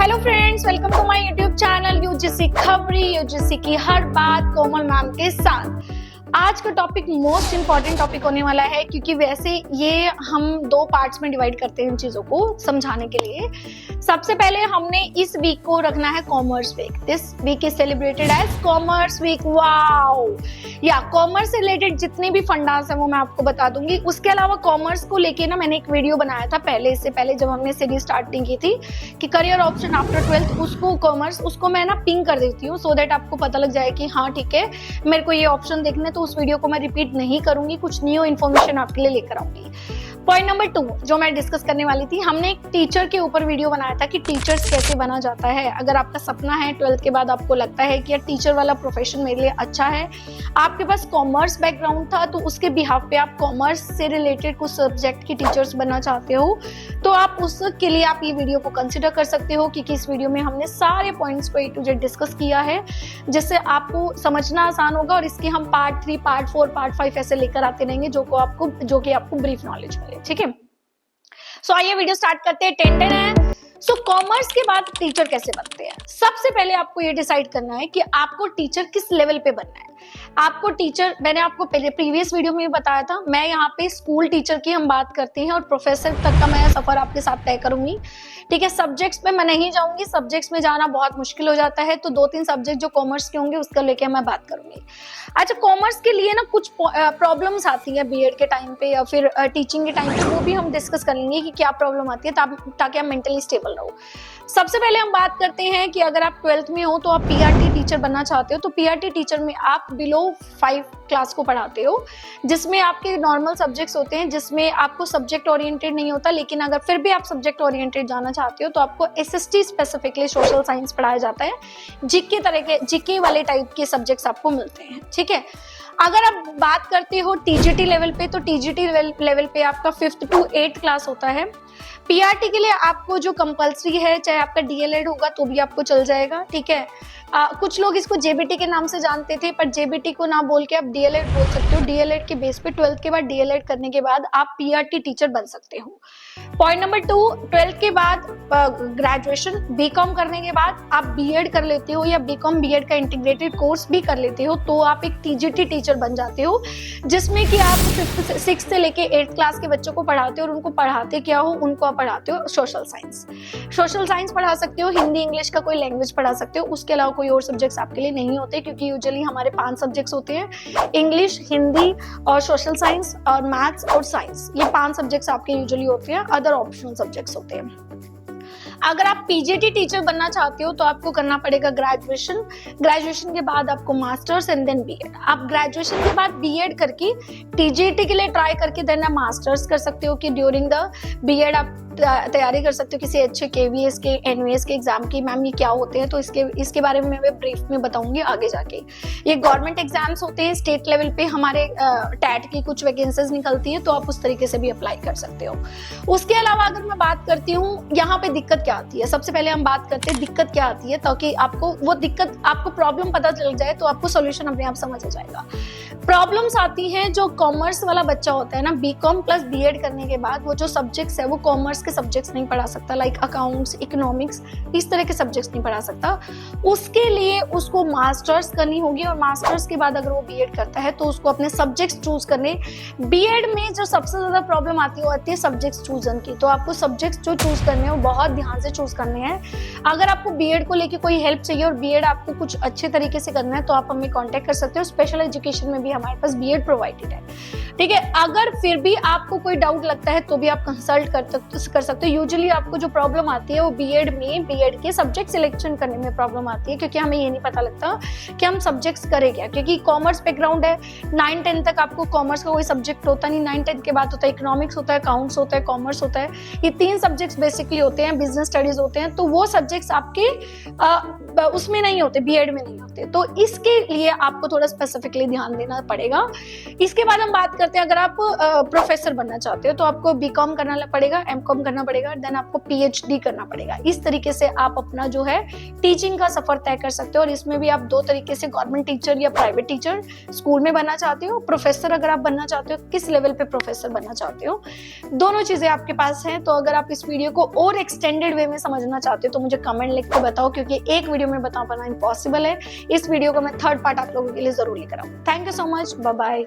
Hello friends, welcome to my YouTube channel UGC खबरी। UGC की हर बात कोमल मैम के साथ। आज का टॉपिक मोस्ट इंपॉर्टेंट टॉपिक होने वाला है, क्योंकि वैसे ये हम दो पार्ट्स में डिवाइड करते हैं इन चीजों को समझाने के लिए। सबसे पहले हमने इस वीक को रखना है commerce week. This week is celebrated as commerce week. Wow, या कॉमर्स से रिलेटेड जितने भी फंडास हैं वो मैं आपको बता दूंगी। उसके अलावा कॉमर्स को लेके ना मैंने एक वीडियो बनाया था पहले, इससे पहले जब हमने सीरीज स्टार्टिंग की थी कि करियर ऑप्शन आफ्टर 12th, उसको कॉमर्स, उसको मैं ना पिंग कर देती हूँ सो दैट आपको पता लग जाए कि हाँ ठीक है, मेरे को ये ऑप्शन देखने। तो उस वीडियो को मैं रिपीट नहीं करूंगी, कुछ न्यू इन्फॉर्मेशन आपके लिए लेकर आऊंगी। पॉइंट नंबर 2 जो मैं डिस्कस करने वाली थी, हमने एक टीचर के ऊपर वीडियो बनाया था कि टीचर्स कैसे बना जाता है। अगर आपका सपना है 12th के बाद आपको लगता है कि यार टीचर वाला प्रोफेशन मेरे लिए अच्छा है, आपके पास कॉमर्स बैकग्राउंड था तो उसके बिहाफ पे आप कॉमर्स से रिलेटेड कुछ सब्जेक्ट की टीचर्स बनना चाहते हो, तो आप उसके लिए आप ये वीडियो को कंसिडर कर सकते हो, क्योंकि इस वीडियो में हमने सारे पॉइंट्स को A to Z डिस्कस किया है, जिससे आपको समझना आसान होगा। और इसके हम पार्ट 3, पार्ट 4, पार्ट 5 ऐसे लेकर आते रहेंगे जो कि आपको ब्रीफ नॉलेज मिले। ठीक है, सो आइए वीडियो स्टार्ट करते हैं। टेंशन है। सो कॉमर्स के बाद टीचर कैसे बनते हैं? सबसे पहले आपको ये डिसाइड करना है कि आपको टीचर किस लेवल पे बनना है। आपको टीचर, मैंने आपको पहले प्रीवियस वीडियो में बताया था, मैं यहाँ पे स्कूल टीचर की हम बात करते हैं और प्रोफेसर तक का मैं सफर आपके साथ तय करूंगी। ठीक है, सब्जेक्ट्स पे मैं नहीं जाऊंगी, सब्जेक्ट्स में जाना बहुत मुश्किल हो जाता है, तो 2-3 सब्जेक्ट जो कॉमर्स के होंगे उसका लेके मैं बात करूंगी। अच्छा, कॉमर्स के लिए ना कुछ प्रॉब्लम्स आती है बीएड के टाइम पे या फिर टीचिंग के टाइम पे, वो भी हम डिस्कस कर लेंगे कि क्या प्रॉब्लम आती है, ताकि आप मेंटली स्टेबल रहो। सबसे पहले हम बात करते हैं कि अगर आप 12th में हो तो आप पीआरटी टीचर बनना चाहते हो, तो पीआरटी टीचर में आप बिलो 5 क्लास को पढ़ाते हो, जिसमें आपके नॉर्मल सब्जेक्ट्स होते हैं, जिसमें आपको सब्जेक्ट ओरिएंटेड नहीं होता। लेकिन अगर फिर भी आप सब्जेक्ट ओरिएंटेड जाना चाहते हो तो आपको एसएसटी स्पेसिफिकली सोशल साइंस पढ़ाया जाता है। जीके वाले टाइप के सब्जेक्ट्स आपको मिलते हैं। ठीक है, अगर आप बात करते हो टीजीटी लेवल पे, तो टीजीटी लेवल पे आपका 5th to 8th क्लास होता है। पीआरटी के लिए आपको जो कंपलसरी है, चाहे आपका डीएलएड होगा तो भी आपको चल जाएगा। ठीक है, कुछ लोग इसको जेबीटी के नाम से जानते थे, पर जेबीटी को ना बोल के आप डीएलएड बोल सकते हो। डीएलएड के बेस पे 12th के बाद डीएलएड करने के बाद आप पीआरटी टीचर बन सकते हो। पॉइंट नंबर 2, 12th के बाद ग्रेजुएशन, बीकॉम करने के बाद आप बीएड कर लेते हो या बीकॉम बीएड का इंटीग्रेटेड कोर्स भी कर लेते हो, तो आप एक टीजीटी टीचर बन जाते हो, जिसमें कि आप 6th से लेके 8th क्लास के बच्चों को पढ़ाते हो। और उनको पढ़ाते क्या हो? उनको आप पढ़ाते हो सोशल साइंस पढ़ा सकते हो, हिंदी इंग्लिश का कोई लैंग्वेज पढ़ा सकते हो। उसके अलावा कोई और सब्जेक्ट्स आपके लिए नहीं होते, क्योंकि यूजुअली हमारे 5 सब्जेक्ट्स होते हैं, इंग्लिश, हिंदी और सोशल साइंस और मैथ्स और साइंस। ये 5 सब्जेक्ट्स आपके यूजुअली होते हैं, अदर ऑप्शनल सब्जेक्ट्स होते हैं। अगर आप पीजीटी टीचर बनना चाहते हो तो आपको करना पड़ेगा ग्रेजुएशन के बाद आपको मास्टर्स एंड देन बीएड। आप ग्रेजुएशन के बाद बीएड करके टीजीटी के लिए ट्राई करके देन आप मास्टर्स कर सकते हो, कि ड्यूरिंग द बीएड आप तैयारी कर सकते हो किसी अच्छे केवीएस के, एनवीएस के एग्जाम की। मैम ये क्या होते हैं? तो इसके बारे में मैं ब्रीफ में बताऊंगी आगे जाके। ये गवर्नमेंट एग्जाम्स होते हैं, स्टेट लेवल पे हमारे टैट की कुछ वैकेंसीज निकलती है, तो आप उस तरीके से भी अप्लाई कर सकते हो। उसके अलावा अगर मैं बात करती हूँ यहाँ पे दिक्कत क्या आती है, सबसे पहले हम बात करते हैं दिक्कत क्या आती है, ताकि आपको प्रॉब्लम पता चल जाए तो आपको सोल्यूशन अपने आप समझ आ जाएगा। प्रॉब्लम्स आती हैं जो कॉमर्स वाला बच्चा होता है ना, बीकॉम प्लस बीएड करने के बाद वो जो सब्जेक्ट्स है वो कॉमर्स के सब्जेक्ट्स नहीं पढ़ा सकता, लाइक अकाउंट्स, इकोनॉमिक्स, इस तरह के सब्जेक्ट्स नहीं पढ़ा सकता। उसके लिए उसको मास्टर्स करनी होगी, और मास्टर्स के बाद अगर वो बीएड करता है तो उसको अपने सब्जेक्ट्स चूज करने। बीएड में जो सबसे ज्यादा प्रॉब्लम आती है सब्जेक्ट्स चूजन की, तो आपको सब्जेक्ट्स जो चूज करने हैं वो बहुत ध्यान से चूज करने हैं। अगर आपको बीएड को लेके कोई हेल्प चाहिए और बीएड आपको कुछ अच्छे तरीके से करना है तो आप हमें कांटेक्ट कर सकते हो। स्पेशल एजुकेशन में भी हमारे पास बीएड प्रोवाइडेड है। ठीक है, अगर फिर भी आपको कोई डाउट लगता है तो भी आप कंसल्ट कर सकते हो। यूजुअली आपको जो प्रॉब्लम आती है वो बीएड के सब्जेक्ट सिलेक्शन करने में प्रॉब्लम आती है, क्योंकि हमें ये नहीं पता लगता कि हम सब्जेक्ट्स करें क्या, क्योंकि कॉमर्स बैकग्राउंड है। 9-10 तक आपको कॉमर्स का कोई सब्जेक्ट होता नहीं, 9-10 के बाद होता है इकोनॉमिक्स, होता है अकाउंट्स, होता है कॉमर्स, होता है। ये 3 सब्जेक्ट्स बेसिकली होते हैं, बिजनेस स्टडीज होते हैं, तो वो सब्जेक्ट्स आपके उसमें नहीं होते, बीएड में नहीं होते। तो इसके लिए आपको थोड़ा स्पेसिफिकली ध्यान देना पड़ेगा। इसके बाद हम बात करते हैं, अगर आप प्रोफेसर बनना चाहते हो तो आपको बीकॉम करना पड़ेगा, एमकॉम बीकॉम करना पड़ेगा, देन आपको पीएचडी करना पड़ेगा। इस तरीके से आप अपना जो है टीचिंग का सफर तय कर सकते हो। और इसमें भी आप दो तरीके से, गवर्नमेंट टीचर या प्राइवेट टीचर, स्कूल में बनना चाहते हो, प्रोफेसर अगर आप बनना चाहते हो, किस लेवल पे प्रोफेसर बनना चाहते हो, दोनों चीजें आपके पास हैं। तो अगर आप इस वीडियो को और एक्सटेंडेड वे में समझना चाहते हो तो मुझे कमेंट लिख के बताओ, क्योंकि एक वीडियो में बता पाना इम्पॉसिबल है। इस वीडियो को मैं थर्ड पार्ट आप लोगों के लिए जरूर लेकर आऊँ। Thank you so much, bye bye.